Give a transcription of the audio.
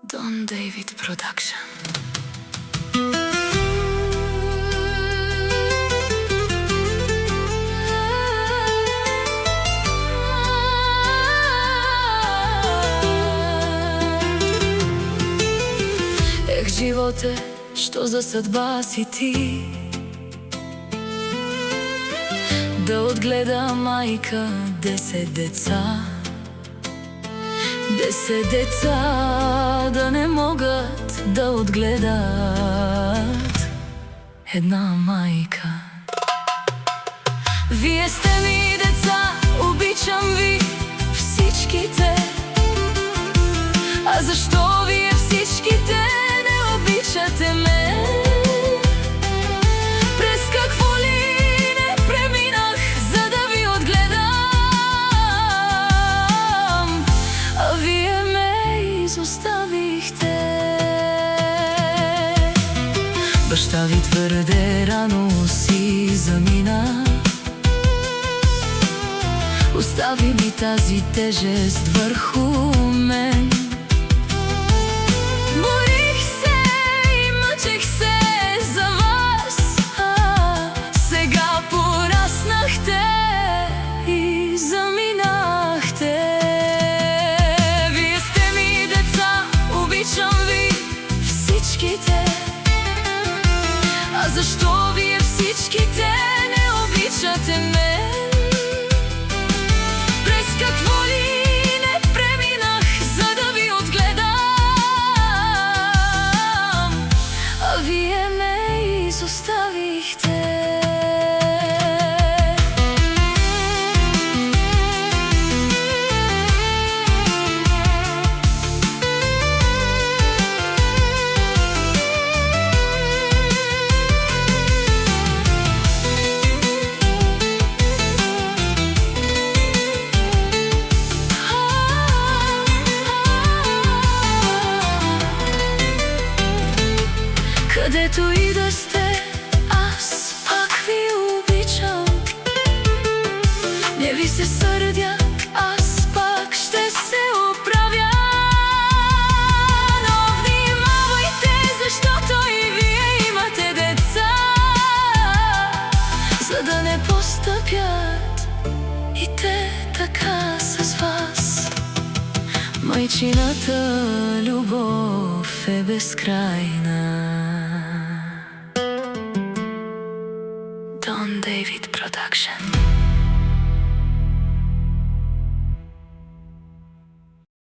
Don David Production. Ех, животе, що за съдба си ти, да отгледа майка 10 деца. 10 деца да не могат да отгледат една майка. Вие сте ми деца, обичам ви всичките. А защо вие всичките не обичате ме? През какво ли не преминах, за да ви отгледам, а вие ме изоставихте. Баща ви твърде рано си замина, остави ми тази тежест върху мен. Борих се и мъчех се за вас, сега пораснахте и заминахте. Вие сте ми деца, обичам ви всичките. А защо вие всичките не обичате мен? Оставихте. Където и да сте, аз пак ви обичам. Не ви се сърдя, аз пак ще се оправя. Но внимавайте, защото и вие имате деца, за да не постъпят и те така с вас. Майчината любов е безкрайна. Don David Production.